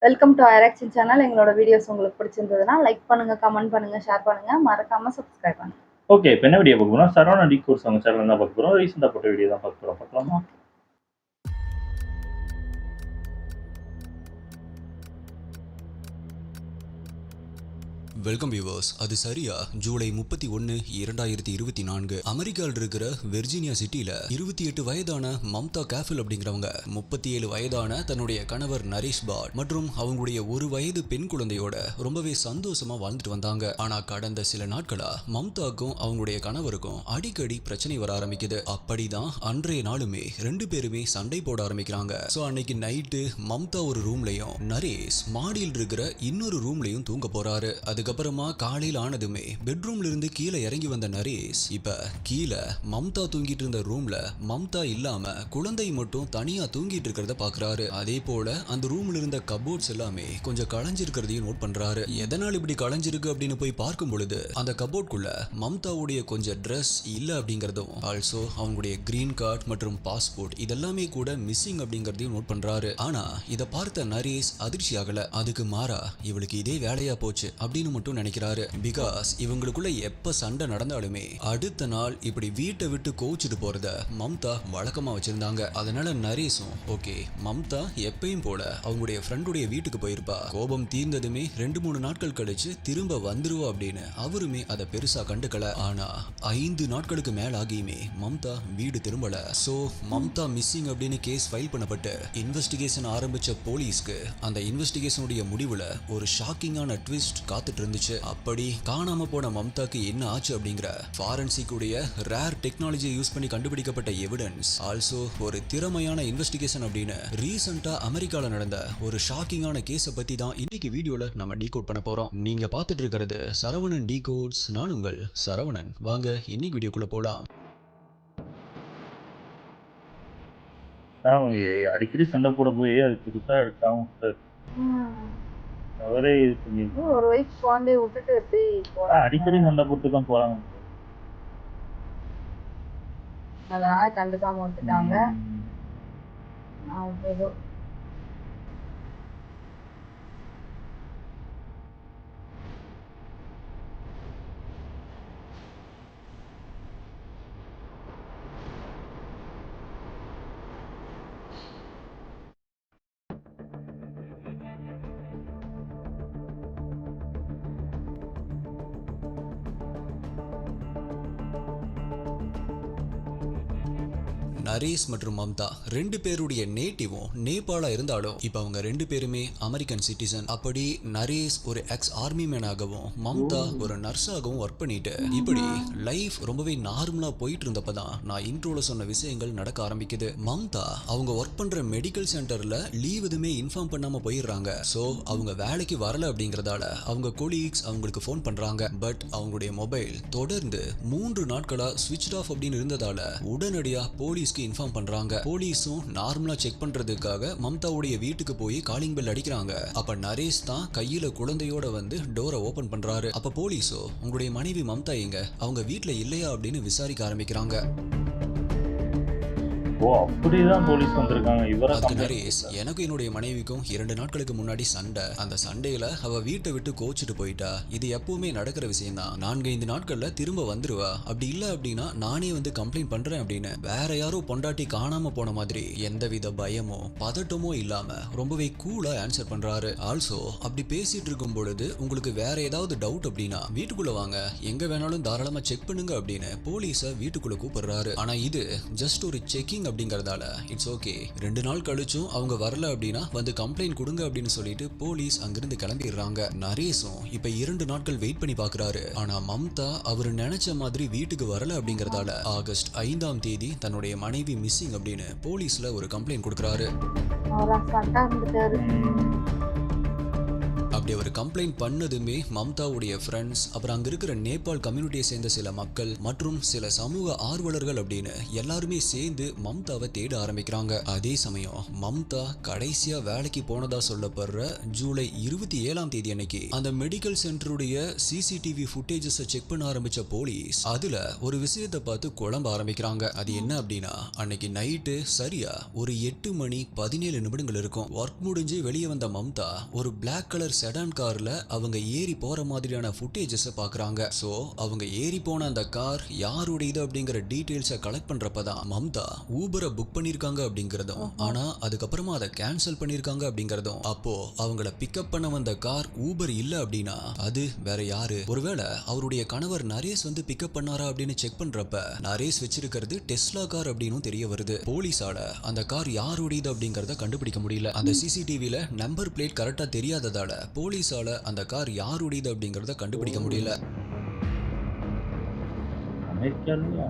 Welcome to ஐராக்ஷன் channel. எங்களோட videos உங்களுக்கு பிடிச்சிருந்ததுன்னா லைக் பண்ணுங்க, கமெண்ட் பண்ணுங்க, ஷேர் பண்ணுங்க. மறக்காம சப்ஸ்கிரைப் பண்ணுங்க. ஓகே. இப்ப என்ன வீடியோ பார்க்க போறோம்? சரவணா டி கோர்ஸ் அவங்க சேனல்ல தான் பார்க்க போறோம். ரீசென்ட்டா போட்ட வீடியோ தான் பார்க்க போறோம். பார்க்கலாமா? Welcome viewers. அது சரியா ஜூலை 31, 2024 அமெரிக்காவில் இருக்கிற வெர்ஜீனியா சிட்டில 28 வயதான மம்தா கேஃபில் அப்படிங்கிறவங்க 37 வயதான தன்னுடைய கணவர் நரேஷ் பாட் மற்றும் அவங்களுடைய 1 வயது பெண் குழந்தையோட ரொம்பவே சந்தோஷமா வாழ்ந்துட்டு வந்தாங்க. ஆனா கடந்த சில நாட்களா மம்தாக்கும் அவங்களுடைய கணவருக்கும் அடிக்கடி பிரச்சனை வர ஆரம்பிக்குது. அப்படிதான் அன்றைய நாளுமே 2 பேருமே சண்டை போட ஆரம்பிக்கிறாங்க. சோ அன்னைக்கு நைட்டு மம்தா ஒரு ரூம்லயும் நரேஷ் மாடியில் இருக்கிற இன்னொரு ரூம்லயும் தூங்க போறாரு. அதுக்கப்புறமா காலையில் ஆனதுமே பெட்ரூம்ல இருந்து கீழே இறங்கி வந்த நரேஷ் இப்ப கீழே மம்தா தூங்கிட்டு இருந்த ரூம்ல மம்தா இல்லாம குழந்தை மட்டும் தனியா தூங்கிட்டு இருக்கிறத பாக்குறாரு. அதே போல அந்த ரூம்ல இருந்த கபோர்ட்ஸ் எல்லாமே கொஞ்சம் களைஞ்சிருக்கிறதையும் நோட் பண்றாரு. எதனால் இப்படி களைஞ்சிருக்கு அப்படின்னு போய் பார்க்கும் பொழுது அந்த கபோர்ட்குள்ள மம்தாவுடைய கொஞ்சம் ட்ரெஸ் இல்ல அப்படிங்கறதும் ஆல்சோ அவங்களுடைய கிரீன் கார்டு மற்றும் பாஸ்போர்ட் இதெல்லாமே கூட மிஸ்ஸிங் அப்படிங்கறதையும் நோட் பண்றாரு. ஆனா இதை பார்த்த நரேஷ் அதிர்ச்சி ஆகல. அதுக்கு மாறா இவளுக்கு இதே வேலையா போச்சு அப்படின்னு மட்டும் நினைக்கிறாரு. பிகாஸ் இவங்களுக்குள்ள எப்ப சண்டை நடந்தாலுமே அடுத்த நாள் இப்படி வீட்டை விட்டு கோச்சிட்டு போறத மம்தா வழக்கமா வச்சிருந்தாங்க. அதனால நரேஷும் ஓகே மம்தா எப்பயும் போல அவங்களுடைய ஃப்ரெண்டுடைய வீட்டுக்கு போயிருப்பா, கோபம் தீர்ந்ததுமே 2-3 நாட்கள் கழிச்சு திரும்ப வந்துருவா அப்படின்னு அவருமே அதை பெருசா கண்டுக்கல. ஆனா 5 நாட்களுக்கு மேல ஆகியுமே மம்தா வீடு திரும்பல. சோ மம்தா மிஸ்ஸிங் அப்படின்னு கேஸ் ஃபைல் பண்ணப்பட்டு இன்வெஸ்டிகேஷன் ஆரம்பிச்ச போலீஸ்க்கு அந்த இன்வெஸ்டிகேஷனுடைய முடிவுல ஒரு ஷாக்கிங்கான ட்விஸ்ட் காத்துட்டு இருந்துச்சு. அப்படி காணாம போன மம்தாக்கு என்ன ஆச்சு அப்படிங்கிற ஃபாரன்சிக் உடைய ரேர் டெக்னாலஜியை யூஸ் பண்ணி கண்டுபிடிக்கப்பட்ட எவிடன்ஸ் ஆல்சோ ஒரு திறமையான இன்வெஸ்டிகேஷன் அப்படின்னு ரீசெண்டா அமெரிக்கால நடந்த ஒரு ஷாக்கிங்கான கேஸை பத்தி தான் இன்னைக்கு வீடியோல நம்ம டீகோட் பண்ண போறோம். நீங்க பார்த்துட்டு இருக்கிறது சரவணன் டீகோட்ஸ். நான் உங்கள் சரவணன். வாங்க இன்னைக்கு வீடியோக்குள்ள போலாம். அடிக்கடி சண்டை போட போய் அது புதுசா எடுத்தாவும் அவரே இது பண்ணி ஒரு வயசு குழந்தைய விட்டுட்டு எப்படி அடிக்கடி சண்டை போட்டு தான் போறாங்க. அதனால கண்டுக்காம விட்டுட்டாங்க. ஏதோ நரேஷ் மற்றும் மம்தா 2 பேருடைய நேட்டிவும் நேபாளா இருந்தாலும் இப்ப அவங்க 2 பேருமே அமெரிக்கன் சிட்டிசன். அப்படி நரேஷ் ஒரு எக்ஸ் ஆர்மி மேனாகவும் மம்தா ஒரு நர்ஸாகவும் ஒர்க் பண்ணிட்டு இப்படி லைஃப் ரொம்பவே நார்மலா போயிட்டு இருந்தப்பதான் நான் இன்ட்ரோல சொன்ன விஷயங்கள் நடக்க ஆரம்பிக்குது. மம்தா அவங்க ஒர்க் பண்ற மெடிக்கல் சென்டர்ல லீவ் எதுவுமே இன்ஃபார்ம் பண்ணாம போயிடுறாங்க. சோ அவங்க வேலைக்கு வரல அப்படிங்கறதால அவங்க கொலீக்ஸ் அவங்களுக்கு போன் பண்றாங்க. பட் அவங்களுடைய மொபைல் தொடர்ந்து 3 நாட்களா ஸ்விட்ச் ஆஃப் அப்படின்னு இருந்ததால உடனடியா போலீஸ் இன்ஃபார்ம் பண்றாங்க. போலீஸும் நார்மலா செக் பண்றதுக்காக மம்தாவுடைய வீட்டுக்கு போய் காலிங் பெல் அடிக்கிறாங்க. அப்ப நரேஷ் தான் கையில குழந்தையோட வந்து டோரை ஓபன் பண்றாரு. அப்ப போலீஸோ உங்களுடைய மனைவி மம்தா எங்க, அவங்க வீட்டுல இல்லையா அப்படின்னு விசாரிக்க ஆரம்பிக்கிறாங்க. ஓ அப்படிதான் போலீஸ் வந்திருக்காங்க. அதுக்கு நரேஷ் எனக்கு என்னுடைய மனைவிக்கும் 2 நாட்களுக்கு முன்னாடி சண்டை, அந்த சண்டையில அவ வீட்டை விட்டு கோச்சிட்டு போயிட்டா, இது எப்பவுமே நடக்கிற விஷயம் தான், 4-5 நாட்கள்ல திரும்ப வந்துருவா, அப்படி இல்ல அப்படின்னா நானே வந்து கம்ப்ளைண்ட் பண்றேன் அப்படின்னு வேற யாரோ பொண்டாட்டி காணாம போன மாதிரி எந்தவித பயமோ பதட்டமோ இல்லாம ரொம்பவே கூலா ஆன்சர் பண்றாரு. ஆல்சோ அப்படி பேசிட்டு இருக்கும் பொழுது உங்களுக்கு வேற ஏதாவது டவுட் அப்படின்னா வீட்டுக்குள்ள வாங்க, எங்க வேணாலும் தாராளமா செக் பண்ணுங்க அப்படின்னு போலீஸ வீட்டுக்குள்ள கூப்பிடுறாரு. ஆனா இது ஜஸ்ட் ஒரு செக்கிங் அப்படிங்கறதால இட்ஸ் ஓகே. 2 நாள் கழிச்சும் அவங்க வரல அப்படின்னா வந்து கம்ப்ளைண்ட் கொடுங்க அப்படின்னு சொல்லிட்டு போலீஸ் அங்கிருந்து கிளம்பிடுறாங்க. நரேஷும் இப்ப 2 நாட்கள் வெயிட் பண்ணி பாக்குறாரு. ஆனா மம்தா அவரு நினைச்ச மாதிரி வீட்டுக்கு வரல அப்படிங்கறதால ஆகஸ்ட் 5ஆம் தேதி தன்னுடைய மனைவி மிஸ்ஸிங் அப்படின்னு போலீஸ்ல ஒரு கம்ப்ளைண்ட் கொடுக்கறாரு. அப்படி அவர் கம்ப்ளைண்ட் பண்ணதுமே மம்தாவுடைய ஃப்ரெண்ட்ஸ், அப்புறம் அங்க இருக்கிற நேபாள் கம்யூனிட்டியை சேர்ந்த சில மக்கள் மற்றும் சில சமூக ஆர்வலர்கள் அப்படின்னு எல்லாருமே சேர்ந்து மம்தாவை தேட ஆரம்பிக்கிறாங்க. அதே சமயம் மம்தா கடைசியா வேலைக்கு போனதா சொல்லப்படுற ஜூலை 27ஆம் தேதி அன்னைக்கு அந்த மெடிக்கல் சென்டருடைய சிசிடிவி ஃபுட்டேஜஸ் செக் பண்ண ஆரம்பிச்ச போலீஸ் அதுல ஒரு விஷயத்தை பார்த்து குழம்ப ஆரம்பிக்கிறாங்க. அது என்ன அப்படின்னா, அன்னைக்கு நைட்டு சரியா ஒரு 8:17 இருக்கும். ஒர்க் முடிஞ்சு வெளியே வந்த மம்தா ஒரு பிளாக் கலர் செடான் கார்ல அவங்க ஏறி போற மாதிரியான ஃபுட்டேஜஸ் பாக்குறாங்க. சோ அவங்க ஏறி போன அந்த கார் யாருடையது அப்படிங்கிற டீடைல்ஸை கலெக்ட் பண்றப்பதான் மம்தா ஊபரை புக் பண்ணிருக்காங்க அப்படிங்கறதும், ஆனா அதுக்கப்புறமா அதை கேன்சல் பண்ணிருக்காங்க அப்படிங்கறதும், அப்போ அவங்கள பிக்கப் பண்ண வந்த கார் ஊபர் இல்ல அப்படின்னா அது வேற யாரு? ஒருவேளை அவருடைய கணவர் நரேஷ் வந்து பிக்கப் பண்ணாரா அப்படின்னு செக் பண்றப்ப நரேஷ் வச்சிருக்கிறது டெஸ்லா கார் அப்படின்னு தெரிய வருது. போலீஸால அந்த கார் யாருடையது அப்படிங்கறத கண்டுபிடிக்க முடியல. அந்த சிசிடிவில நம்பர் பிளேட் கரெக்டா தெரியாததால போலீஸால அந்த கார் யாருடையது அப்படிங்கறத கண்டுபிடிக்க முடியல. அமெரிக்காலையா?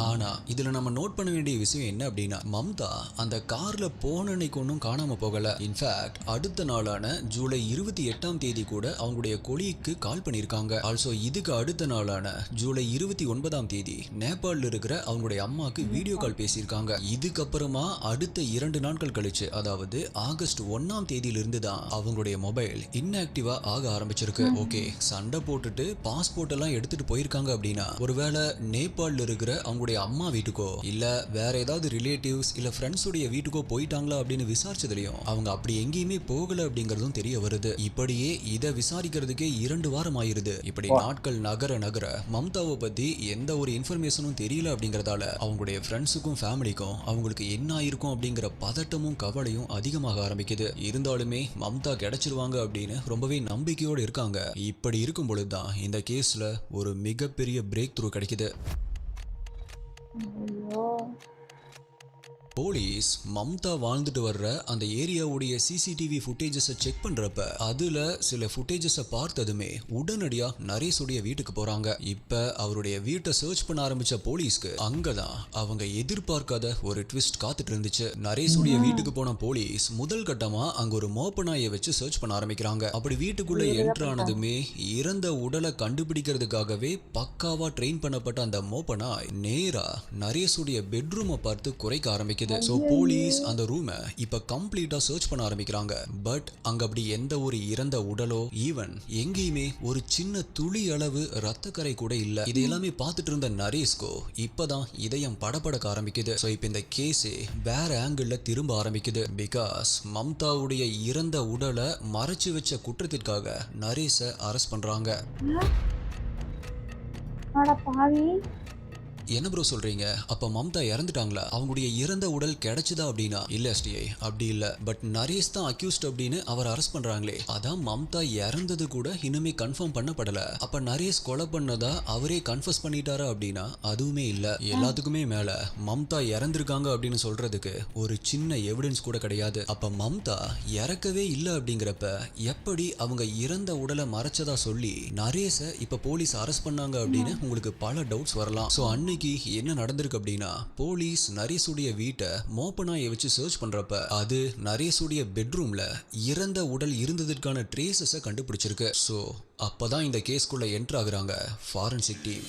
ஆனா இதுல நம்ம நோட் பண்ண வேண்டிய விஷயம் என்ன அப்படின்னா, மம்தா அந்த கார்ல போன அன்னைக்கு ஒன்றும் காணாம போகல. இன்ஃபேக்ட் அடுத்த நாளான ஜூலை 28ஆம் தேதி கூட அவங்களுடைய கொலீக்கு கால் பண்ணியிருக்காங்க. ஆல்சோ இதுக்கு அடுத்த நாளான ஜூலை 29ஆம் தேதி நேபாளில் இருக்கிற அவங்களுடைய அம்மாக்கு வீடியோ கால் பேசியிருக்காங்க. இதுக்கப்புறமா அடுத்த 2 நாட்கள் கழிச்சு, அதாவது ஆகஸ்ட் 1ஆம் தேதியிலிருந்து தான் அவங்களுடைய மொபைல் இன்ஆக்டிவா ஆக ஆரம்பிச்சிருக்கு. ஓகே, சண்டை போட்டுட்டு பாஸ்போர்ட் எல்லாம் எடுத்துட்டு போயிருக்காங்க அப்படின்னா ஒருவேளை நேபாளில் இருக்கிற அவங்க அம்மா வீட்டுக்கோ இல்ல வேற ஏதாவது ரிலேட்டிவ்ஸ் இல்ல ஃப்ரெண்ட்ஸுடைய வீட்டுக்கோ போயிட்டாங்களா அப்படின்னு விசாரிச்சதுலயும் அவங்க அப்படி எங்கேயுமே போகல அப்படிங்கறதும் தெரிய வருது. இப்படியே இதை விசாரிக்கிறதுக்கே 2 வாரம் ஆயிருது. இப்படி நாட்கள் நகர நகர மம்தாவை பத்தி எந்த ஒரு இன்ஃபர்மேஷனும் தெரியல அப்படிங்கறதால அவங்களுடைய ஃப்ரெண்ட்ஸுக்கும் ஃபேமிலிக்கும் அவங்களுக்கு என்ன ஆயிருக்கும் அப்படிங்கிற பதட்டமும் கவலையும் அதிகமாக ஆரம்பிக்குது. இருந்தாலுமே மம்தா கிடைச்சிருவாங்க அப்படின்னு ரொம்பவே நம்பிக்கையோடு இருக்காங்க. இப்படி இருக்கும் பொழுதுதான் இந்த கேஸ்ல ஒரு மிகப்பெரிய பிரேக் த்ரூ கிடைக்குது. போலீஸ் மம்தா வாழ்ந்துட்டு வர்ற அந்த ஏரியாவுடைய சிசிடிவி ஃபுட்டேஜஸை செக் பண்றப்ப அதுல சில ஃபுட்டேஜஸை பார்த்ததுமே உடனடியா நரேஷுடைய வீட்டுக்கு போறாங்க. இப்ப அவருடைய வீட்டை சர்ச் பண்ண ஆரம்பிச்ச போலீஸ்க்கு அங்கதான் அவங்க எதிர்பார்க்காத ஒரு ட்விஸ்ட் காத்துட்டு இருந்துச்சு. நரேஷுடைய வீட்டுக்கு போன போலீஸ் முதல் கட்டமா அங்க ஒரு மோப்ப நாயை வச்சு சர்ச் பண்ண ஆரம்பிக்கிறாங்க. அப்படி வீட்டுக்குள்ள என்ட்ரு ஆனதுமே இறந்த உடலை கண்டுபிடிக்கிறதுக்காகவே பக்காவா ட்ரெயின் பண்ணப்பட்ட அந்த மோப்ப நாய் நேரா நரேஷுடைய பெட்ரூமை பார்த்து குறைக்க ஆரம்பிக்குது. சோ போலீஸ் அந்த ரூமை இப்ப கம்ப்ளீட்டா சர்ச் பண்ண ஆரம்பிக்கிறாங்க. பட் அங்க அப்படி எந்த ஒரு இறந்த உடலோ ஈவன் எங்கேயுமே ஒரு சின்ன துளி அளவு ரத்தக்கரை கூட இல்ல. இது எல்லாமே பார்த்துட்டு இருந்த நரேஷ்கோ இப்பதான் இதயம் படபடக்க ஆரம்பிக்குது. சோ இப்ப இந்த கேஸே வேற ஆங்கிள் திரும்ப ஆரம்பிக்குது. பிகாஸ் மம்தாவுடைய இறந்த உடலை மறைச்சு வச்ச குற்றத்திற்காக நரேஷை அரெஸ்ட் பண்றாங்க. என்ன ப்ரோ சொல்றீங்க? அப்ப மம்தா இறந்துட்டாங்களா? அவங்களுடைய இறந்த உடல் கிடைச்சதா அப்படின்னா? இல்ல எஸ்டிஐ, அப்படி இல்ல. பட் நரேஷ் தான் அக்யூஸ்ட் அப்படின்னு அவர் அரெஸ்ட் பண்றாங்களே, அதான் மம்தா இறந்தது கூட இன்னுமே கன்ஃபார்ம் பண்ணப்படல. அப்ப நரேஷ் கொலை பண்ணதா அவரே கன்ஃபஸ் பண்ணிட்டாரா அப்படின்னா அதுவுமே இல்ல. எல்லாத்துக்குமே மேல மம்தா இறந்திருக்காங்க அப்படின்னு சொல்றதுக்கு ஒரு சின்ன எவிடன்ஸ் கூட கிடையாது. அப்ப மம்தா இறக்கவே இல்ல அப்படிங்கிறப்ப எப்படி அவங்க இறந்த உடலை மறைச்சதா சொல்லி நரேஷை இப்ப போலீஸ் அரெஸ்ட் பண்ணாங்க அப்படின்னு உங்களுக்கு பல டவுட்ஸ் வரலாம். சோ என்ன நடந்திருக்கு அப்படின்னா, போலீஸ் நரேஷுடைய வீட்டை மோப்ப நாயை வச்சு சர்ச் பண்றப்ப அது நரேஷுடைய பெட்ரூம்ல இறந்த உடல் இருந்ததற்கான ட்ரேசஸை கண்டுபிடிச்சிருக்கு. சோ அப்பதான் இந்த கேஸ்குள்ள என்டர் ஆகுறாங்க ஃபாரன்சிக் டீம்.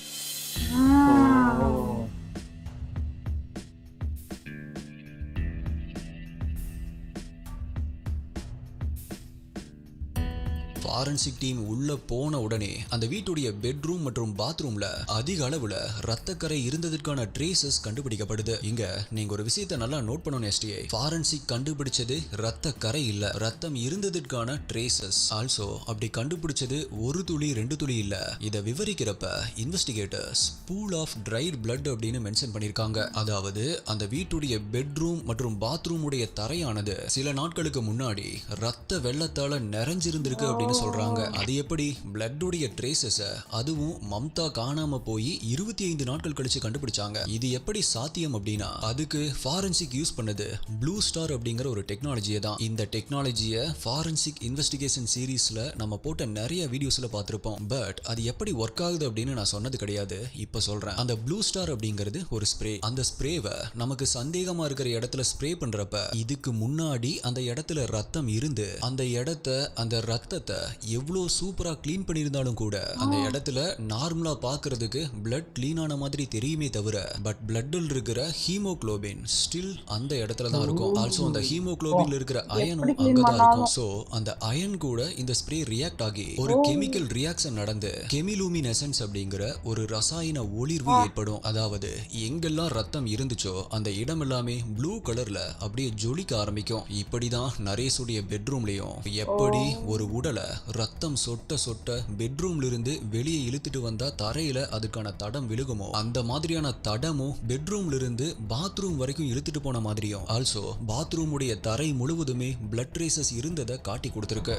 ஃபாரன்சிக் டீம் உள்ள போன உடனே அந்த வீட்டுடைய பெட்ரூம் மற்றும் பாத்ரூம்ல அதிக அளவுல ரத்தக்கரை இருந்ததற்கான ட்ரேசஸ் கண்டுபிடிக்கப்படுது. இங்க நீங்க ஒரு விஷயத்தை நல்லா நோட் பண்ணணும் எஸ்டிஐ. ஃபாரன்சிக் கண்டுபிடிச்சது ரத்தக்கரை இல்ல, ரத்தம் இருந்ததற்கான ட்ரேசஸ். ஆல்சோ அப்படி கண்டுபிடிச்சது ஒரு துளி 2 துளி இல்ல. இதை விவரிக்கிறப்ப investigators pool of dried blood அப்படின்னு மென்ஷன் பண்ணிருக்காங்க. அதாவது அந்த வீட்டுடைய பெட்ரூம் மற்றும் பாத்ரூம் உடைய தரையானது சில நாட்களுக்கு முன்னாடி ரத்த வெள்ளத்தால நிறைஞ்சிருந்திருக்கு அப்படின்னு சொல்றாங்க. அது எப்படி பிளட்டுடைய ட்ரேசஸ் அதுவும் மம்தா காணாம போய் 25 நாட்கள் கழிச்சு கண்டுபிடிச்சாங்க. இது எப்படி சாத்தியம் அப்படின்னா அதுக்கு ஃபாரன்சிக் யூஸ் பண்ணது ப்ளூ ஸ்டார் அப்படிங்கிற ஒரு டெக்னாலஜியை தான். இந்த டெக்னாலஜியை ஃபாரன்சிக் இன்வெஸ்டிகேஷன் சீரீஸ்ல நம்ம போட்ட நிறைய வீடியோஸ்ல பார்த்திருப்போம். பட் அது எப்படி ஒர்க் ஆகுது அப்படின்னு நான் சொன்னது கிடையாது, இப்ப சொல்றேன். அந்த ப்ளூ ஸ்டார் அப்படிங்கிறது ஒரு ஸ்ப்ரே. அந்த ஸ்ப்ரேவை நமக்கு சந்தேகமா இருக்கிற இடத்துல ஸ்ப்ரே பண்றப்ப இதுக்கு முன்னாடி அந்த இடத்துல ரத்தம் இருந்து அந்த இடத்த அந்த ரத்தத்தை எவ்வளோ சூப்பரா க்ளீன் பண்ணியிருந்தாலும் கூட அந்த இடத்துல நார்மலா பார்க்கிறதுக்கு பிளட் க்ளீன் ஆன மாதிரி தெரியுமே தவிர பட் பிளட்டில் இருக்கிற ஹீமோகுளோபின் ஸ்டில் அந்த இடத்துல தான் இருக்கும். ஆல்சோ அந்த ஹீமோகுளோபின்ல இருக்கிற அயனும் அங்கதான் இருக்கும். ஸோ அந்த அயன் கூட இந்த ஸ்ப்ரே ரியாக்ட் ஆகி ஒரு கெமிக்கல் ரியாக்ஷன் நடந்து கெமிலூமினெசன்ஸ் அப்படிங்கிற ஒரு ரசாயன ஒளிர்வு ஏற்படும். அதாவது எங்கெல்லாம் ரத்தம் இருந்துச்சோ அந்த இடம் எல்லாமே ப்ளூ கலர்ல அப்படியே ஜொலிக்க ஆரம்பிக்கும். இப்படிதான் நரேஷுடைய பெட்ரூம்லயும் எப்படி ஒரு உடலை ரத்தம் சொட்ட சொட்ட பெட்ரூம்ல இருந்து வெளியே இழுத்துட்டு வந்தா தரையில அதுக்கான தடம் விழுகுமோ அந்த மாதிரியான தடமும் பெட்ரூம்ல இருந்து பாத்ரூம் வரைக்கும் இழுத்துட்டு போன மாதிரியும் ஆல்சோ பாத்ரூம் உடைய தரை முழுவதுமே பிளட் ட்ரேசஸ் இருந்ததை காட்டி கொடுத்திருக்கு.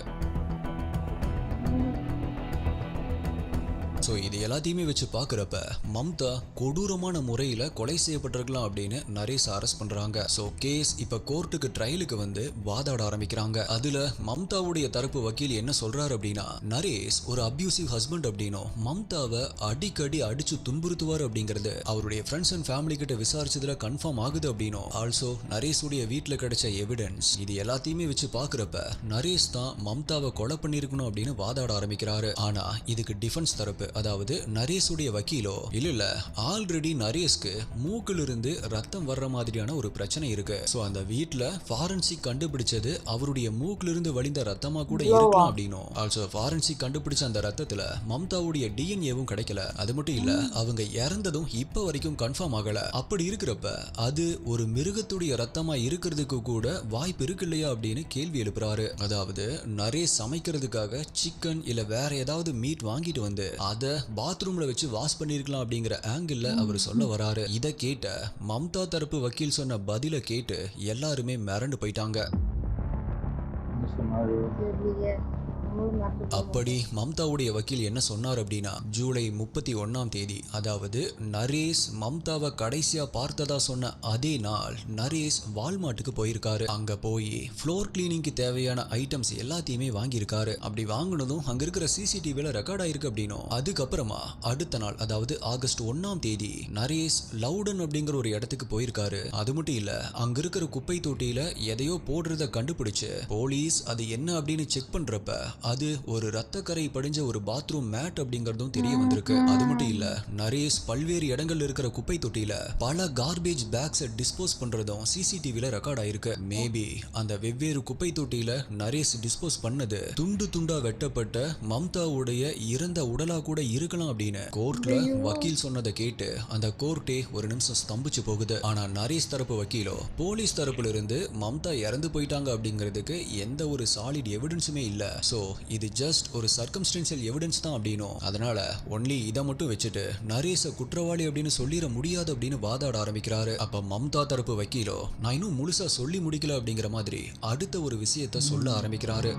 ஸோ இது எல்லாத்தையுமே வச்சு பார்க்குறப்ப மம்தா கொடூரமான முறையில் கொலை செய்யப்பட்டிருக்கலாம் அப்படின்னு நரேஷ் அரெஸ்ட் பண்ணுறாங்க. ஸோ கேஸ் இப்போ கோர்ட்டுக்கு ட்ரையலுக்கு வந்து வாதாட ஆரம்பிக்கிறாங்க. அதில் மம்தாவுடைய தரப்பு வக்கீல் என்ன சொல்கிறாரு அப்படின்னா நரேஷ் ஒரு அப்யூசிவ் ஹஸ்பண்ட் அப்படின்னும் மம்தாவை அடிக்கடி அடிச்சு துன்புறுத்துவார் அப்படிங்கிறது அவருடைய ஃப்ரெண்ட்ஸ் அண்ட் ஃபேமிலி கிட்ட விசாரிச்சதுல கன்ஃபார்ம் ஆகுது அப்படின்னும் ஆல்சோ நரேஷுடைய வீட்டில் கிடைச்ச எவிடன்ஸ் இது எல்லாத்தையுமே வச்சு பார்க்குறப்ப நரேஷ் தான் மம்தாவை கொலை பண்ணியிருக்கணும் அப்படின்னு வாதாட ஆரம்பிக்கிறாரு. ஆனால் இதுக்கு டிஃபென்ஸ் தரப்பு அதாவது நரேஷுடைய வக்கீலோ இல்ல ஆல்ரெடி நரேஷ்க்கு மூக்குல இருந்து ரத்தம் வர்ற மாதிரியான ஒரு பிரச்சனை இருக்கு. சோ அந்த வீட்ல ஃபாரன்சிக் கண்டுபிடிச்சது அவருடைய மூக்குல இருந்து வழிந்த ரத்தமா கூட இருக்கலாம் அப்படின்னும் ஆல்சோ ஃபாரன்சிக் கண்டுபிடிச்ச அந்த ரத்தத்துல மம்தாவுடைய டிஎன்ஏவும் கிடைக்கல. அது மட்டும் இல்ல அவங்க இறந்ததும் இப்ப வரைக்கும் கன்ஃபார்ம் ஆகல. அப்படி இருக்கிறப்ப அது ஒரு மிருகத்துடைய ரத்தமா இருக்கிறதுக்கு கூட வாய்ப்பு இருக்கு இல்லையா அப்படின்னு கேள்வி எழுப்புறாரு. அதாவது நரேஷ் சமைக்கிறதுக்காக சிக்கன் இல்ல வேற ஏதாவது மீட் வாங்கிட்டு வந்து அத பாத்ரூம்ல வச்சு வாஷ் பண்ணிருக்கலாம் அப்படிங்கிற ஆங்கிள் அவர் சொல்ல வராரு. இத கேட்ட மம்தா தரப்பு வக்கீல் சொன்ன பதில கேட்டு எல்லாருமே மிரண்டு போயிட்டாங்க. அப்படி மம்தாவுடைய வக்கீல் என்ன சொன்னார் அப்படின்னா ஜூலை 31ஆம் தேதி அதாவது நரேஷ் மம்தாவை கடைசியா பார்த்ததா சொன்ன அதே நாள் நரேஷ் வால்மார்ட்டுக்கு போயிருக்காரு. அங்க போய் ஃப்ளோர் கிளீனிங்க்கு தேவையான ஐட்டம்ஸ் எல்லாத்தையுமே வாங்கியிருக்காரு. அப்படி வாங்கினதும் அங்க இருக்கிற சிசிடிவில ரெக்கார்ட் ஆயிருக்கு அப்படின்னும் அதுக்கப்புறமா அடுத்த நாள் அதாவது ஆகஸ்ட் 1ஆம் தேதி நரேஷ் லவுடன் அப்படிங்கிற ஒரு இடத்துக்கு போயிருக்காரு. அது மட்டும் இல்ல அங்க இருக்கிற குப்பை தொட்டியில எதையோ போடுறத கண்டுபிடிச்சு போலீஸ் அது என்ன அப்படின்னு செக் பண்றப்ப அது ஒரு ரத்தக்கரை படிஞ்ச ஒரு பாத்ரூம் மேட் அப்படிங்கறதும் தெரிய வந்திருக்கு. அது மட்டும் இல்ல நரேஷ் பல்வேறு இடங்கள்ல இருக்கிற குப்பை தொட்டியில பல கார்பேஜ் பேக்ஸை டிஸ்போஸ் பண்றதும் சிசிடிவில ரெக்கார்ட் ஆயிருக்கு. மேபி அந்த வெவ்வேறு குப்பை தொட்டியில நரேஷ் டிஸ்போஸ் பண்ணது துண்டு துண்டா வெட்டப்பட்ட மம்தாவுடைய இறந்த உடலா கூட இருக்கலாம் அப்படின்னு கோர்ட்ல வக்கீல் சொன்னதை கேட்டு அந்த கோர்ட்டே ஒரு நிமிஷம் ஸ்தம்பிச்சு போகுது. ஆனா நரேஷ் தரப்பு வக்கீலோ போலீஸ் தரப்புல இருந்து மம்தா இறந்து போயிட்டாங்க அப்படிங்கிறதுக்கு எந்த ஒரு சாலிட் எவிடன்ஸுமே இல்ல. சோ இது ஜஸ்ட் ஒரு சர்க்கம்ஸ்டன்ஷியல் எவிடன்ஸ் தான் அப்படின்னும் அதனால ஒன்லி இதை மட்டும் வச்சுட்டு நரேஷை குற்றவாளி அப்படின்னு சொல்லிட முடியாது அப்படின்னு வாதாட ஆரம்பிக்கிறாரு. அப்ப மம்தா தரப்பு வக்கீலோ நான் இன்னும் முழுசா சொல்லி முடிக்கல அப்படிங்கிற மாதிரி அடுத்த ஒரு விஷயத்த சொல்ல ஆரம்பிக்கிறாரு.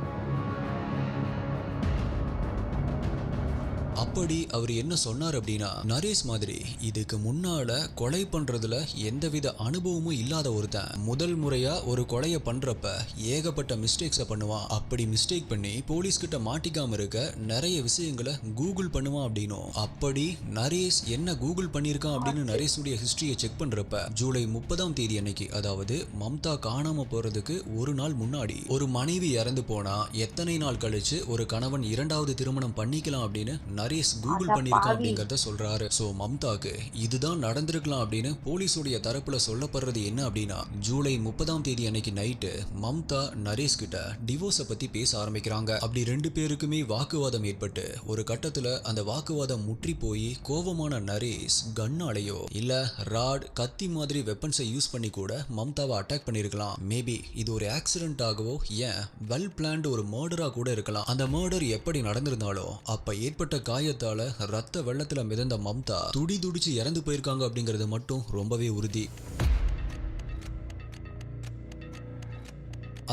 அப்படி அவர் என்ன சொன்னார் அப்படின்னா நரேஷ் மாதிரி இதுக்கு முன்னால கொலை பண்றதுல எந்தவித அனுபவமும் இல்லாத ஒருத்தன் முதல் முறையா ஒரு கொலையை பண்றப்ப ஏகப்பட்ட மிஸ்டேக்ஸை பண்ணுவான். அப்படி மிஸ்டேக் பண்ணி போலீஸ் கிட்ட மாட்டிக்காம இருக்க நிறைய விஷயங்களை கூகுள் பண்ணுவான் அப்படின்னும் அப்படி நரேஷ் என்ன கூகுள் பண்ணியிருக்கான் அப்படின்னு நரேஷுடைய ஹிஸ்டரியை செக் பண்றப்ப ஜூலை 30ஆம் தேதி அன்னைக்கு அதாவது மம்தா காணாம போறதுக்கு ஒரு நாள் முன்னாடி ஒரு மனைவி இறந்து போனா எத்தனை நாள் கழிச்சு ஒரு கணவன் இரண்டாவது திருமணம் பண்ணிக்கலாம் அப்படின்னு நரேஷ் கூகுள் பண்ணிருக்கான் அப்படிங்கறத சொல்றாரு. சோ மம்தாக்கு இதுதான் நடந்திருக்கலாம் அப்படின்னு போலீஸுடைய தரப்புல சொல்லப்படுறது என்ன அப்படின்னா ஜூலை 30ஆம் தேதி அன்னைக்கு நைட்டு மம்தா நரேஷ் கிட்ட டிவோர்ஸ பத்தி பேச ஆரம்பிக்கிறாங்க. அப்படி ரெண்டு பேருக்குமே வாக்குவாதம் ஏற்பட்டு ஒரு கட்டத்துல அந்த வாக்குவாதம் முற்றி போய் கோபமான நரேஷ் கன்னாலேயோ இல்ல ராட் கத்தி மாதிரி வெப்பன்ஸை யூஸ் பண்ணி கூட மம்தாவை அட்டாக் பண்ணிருக்கலாம். மேபி இது ஒரு ஆக்சிடென்ட் ஆகவோ ஏன் வெல் பிளான்ட் ஒரு மர்டரா கூட இருக்கலாம். அந்த மர்டர் எப்படி நடந்திருந்தாலும் அப்ப ஏற்பட்ட காயத்தால ரத்த வெள்ளத்துல மிதந்த மம்தா துடி துடிச்சு இறந்து போயிருக்காங்க அப்படிங்கிறது மட்டும் ரொம்பவே உறுதி.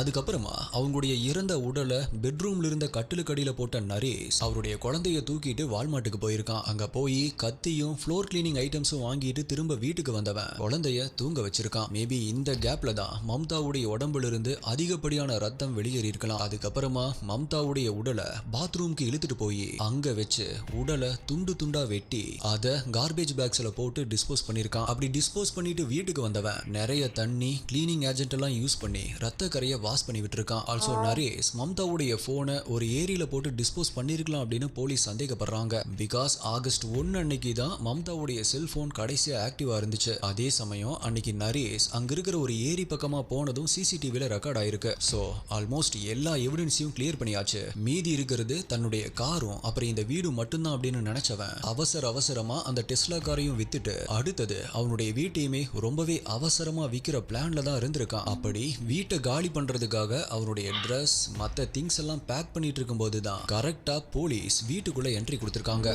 அதுக்கப்புறமா அவங்களுடைய இறந்த உடலை பெட்ரூம்ல இருந்த கட்டிலுக்கடியில போட்ட நரேஷ் அவருடைய குழந்தைய தூக்கிட்டு வால்மார்ட்டுக்கு போயிருக்கான். அங்க போய் கத்தியும் ஃப்ளோர் கிளீனிங் ஐட்டம்ஸும் வாங்கிட்டு திரும்ப வீட்டுக்கு வந்தவன் குழந்தைய தூங்க வச்சிருக்கான். மேபி இந்த கேப்ல தான் மம்தாவுடைய உடம்புல இருந்து அதிகப்படியான ரத்தம் வெளியேறி இருக்கலாம். அதுக்கப்புறமா மம்தாவுடைய உடலை பாத்ரூம்க்கு இழுத்துட்டு போய் அங்க வச்சு உடலை துண்டு துண்டா வெட்டி அதை கார்பேஜ் பேக்ஸ்ல போட்டு டிஸ்போஸ் பண்ணிருக்கான். அப்படி டிஸ்போஸ் பண்ணிட்டு வீட்டுக்கு வந்தவன் நிறைய தண்ணி கிளீனிங் ஏஜென்ட் எல்லாம் யூஸ் பண்ணி ரத்த கரையை வாஷ் பண்ணி விட்டுருக்கான். ஆல்சோ நரேஷ் மம்தாவுடைய போனை ஒரு ஏரியில போட்டு டிஸ்போஸ் பண்ணிருக்கலாம் அப்படின்னு போலீஸ் சந்தேகப்படுறாங்க. பிகாஸ் ஆகஸ்ட் 1 அன்னைக்கு தான் மம்தாவுடைய செல்போன் கடைசியா ஆக்டிவா இருந்துச்சு. அதே சமயம் அன்னைக்கு நரேஷ் அங்க இருக்கிற ஒரு ஏரி பக்கமா போனதும் சிசிடிவில ரெக்கார்ட் ஆயிருக்கு. சோ ஆல்மோஸ்ட் எல்லா எவிடன்ஸையும் கிளியர் பண்ணியாச்சு. மீதி இருக்கிறது தன்னுடைய காரும் அப்புறம் இந்த வீடு மட்டும்தான் அப்படின்னு நினைச்சவன் அவசரமா அந்த டெஸ்லா காரையும் வித்துட்டு அடுத்தது அவனுடைய வீட்டையுமே ரொம்பவே அவசரமா விக்கிற பிளான்ல தான் இருந்திருக்கான். அப்படி வீட்டை காலி பண்றதுக்காக அவனுடைய ட்ரெஸ் மத்த திங்ஸ் எல்லாம் பேக் பண்ணிட்டு இருக்கும் போதுதான் கரெக்டா போலீஸ் வீட்டுக்குள்ள என்ட்ரி கொடுத்திருக்காங்க.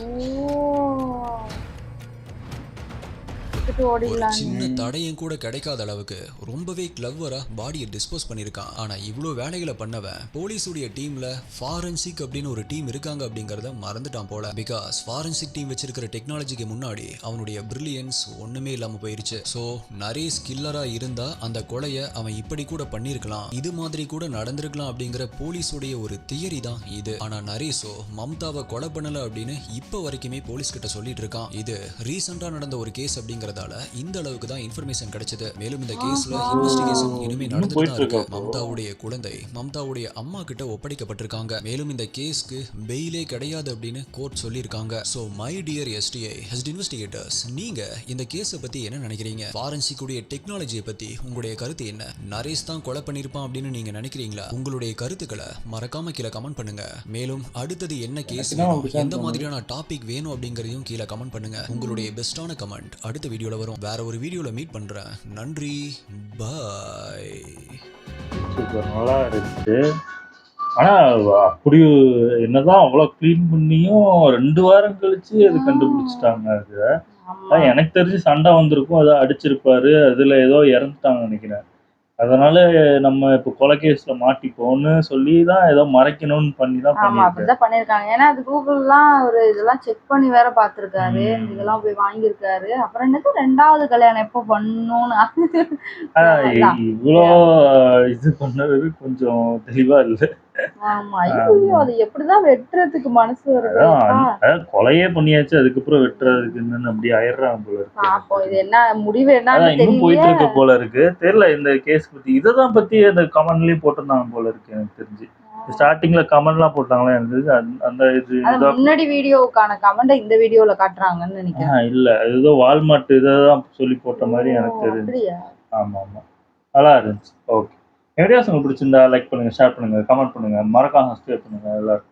ஒரு சின்ன தடையும் கூட கிடைக்காத அளவுக்கு ரொம்பவே கிளவரா பாடியை டிஸ்போஸ் பண்ணிருக்கான். ஆனா இவ்வளவு வேலைகளை பண்ணவன் போலீஸுடைய டீம்ல ஃபாரன்சிக் அப்படின்னு ஒரு டீம் இருக்காங்க அப்படிங்கறத மறந்துட்டான் போல. பிகாஸ் ஃபாரன்சிக் டீம் வச்சிருக்கிற டெக்னாலஜிக்கு முன்னாடி அவனுடைய பிரில்லியன்ஸ் ஒண்ணுமே இல்லாம போயிருச்சு. சோ நரேஷ் கில்லரா இருந்தா அந்த கொலையை அவன் இப்படி கூட பண்ணிருக்கலாம், இது மாதிரி கூட நடந்திருக்கலாம் அப்படிங்கிற போலீஸுடைய ஒரு தியரி தான் இது. ஆனா நரேஷோ மம்தாவை கொலை பண்ணல அப்படின்னு இப்ப வரைக்குமே போலீஸ் கிட்ட சொல்லிட்டு இருக்கான். இது ரீசெண்டா நடந்த ஒரு கேஸ் அப்படிங்கறதால இந்த அளவுக்கு தான் இன்ஃபர்மேஷன் கிடைச்சது. மேலும் இந்த கேஸ்ல இன்வெஸ்டிகேஷன் இனிமே நடந்துட்டு தான் இருக்கு. மம்தாவுடைய குழந்தை மம்தாவுடைய அம்மா கிட்ட ஒப்படைக்கப்பட்டிருக்காங்க. மேலும் இந்த கேஸ்க்கு பெயிலே கிடையாது அப்படின்னு கோர்ட் சொல்லியிருக்காங்க. So my dear STI head investigators, நீங்க இந்த கேஸை பத்தி என்ன நினைக்கிறீங்க? ஃபாரன்சிக் உடைய டெக்னாலஜியை பத்தி உங்களுடைய கருத்து என்ன? நரேஷ் தான் கொலை பண்ணிருப்பான் அப்படின்னு நீங்க நினைக்கிறீங்களா? உங்களுடைய கருத்துக்களை மறக்காம கீழே கமெண்ட் பண்ணுங்க. மேலும் அடுத்தது என்ன கேஸ் வேணும், எந்த மாதிரியான டாபிக் வேணும் அப்படிங்கறதையும் கீழே கமெண்ட் பண்ணுங்க. உங்களுடைய பெஸ்டான கமெண்ட் அடுத்த வீடியோல வரும். வேற ஒரு வீடியோல மீட் பண்றேன். நன்றி, பாய். சூப்பர், நல்லா இருந்துச்சு. ஆனா அப்படி என்னதான் அவ்வளவு கிளீன் பண்ணியும் 2 வாரம் கழிச்சு அது கண்டுபிடிச்சிட்டாங்க. அது எனக்கு தெரிஞ்சு சண்டை வந்திருக்கும், அதை அடிச்சிருப்பாரு, அதுல ஏதோ இறந்துட்டாங்க நினைக்கிறேன். அதனால நம்ம இப்ப கொலை கேஸ்ல மாட்டிப்போம்னு சொல்லி தான் ஏதோ மறைக்கணும்னு பண்ணி தான் அப்படிதான் பண்ணிருக்காங்க. ஏன்னா அது கூகுள்லாம் ஒரு இதெல்லாம் செக் பண்ணி வேற பாத்துருக்காரு, இதெல்லாம் போய் வாங்கியிருக்காரு. அப்புறம் என்னது 2வது கல்யாணம் எப்போ பண்ணணும்னு இவ்வளோ இது பண்ணது கொஞ்சம் தெளிவா இல்லை. ஆமா, ஐயோ அது எப்படிதான் வெட்டுறதுக்கு மனசு வருது. கொலையே பண்ணியாச்சு, அதுக்கப்புறம் வெட்டுறதுக்கு அப்படி ஆயிடுறாங்க போல இருக்கு. அப்போ இது என்ன முடிவு என்ன இன்னும் போயிட்டு இருக்க போல இருக்கு. தெரியல இந்த கேஸ் பத்தி, இததான் பத்தி அந்த கமெண்ட்லயும் போட்டிருந்தாங்க போல இருக்கு. எனக்கு தெரிஞ்சு ஸ்டார்டிங்ல கமெண்ட் எல்லாம் போட்டாங்களா எனக்கு அந்த இது முன்னாடி வீடியோக்கான கமெண்ட் இந்த வீடியோல காட்டுறாங்கன்னு நினைக்கிறேன். இல்ல ஏதோ வால்மார்ட் இததான் சொல்லி போட்ட மாதிரி எனக்கு தெரிஞ்சு. ஆமா நல்லா இருந்துச்சு. ஓகே, வீடியோஸ் உங்களுக்கு பிடிச்சிருந்தா லைக் பண்ணுங்க, ஷேர் பண்ணுங்க, கமெண்ட் பண்ணுங்க, மறக்காம சப்ஸ்கிரைப் பண்ணுங்க எல்லாரும்.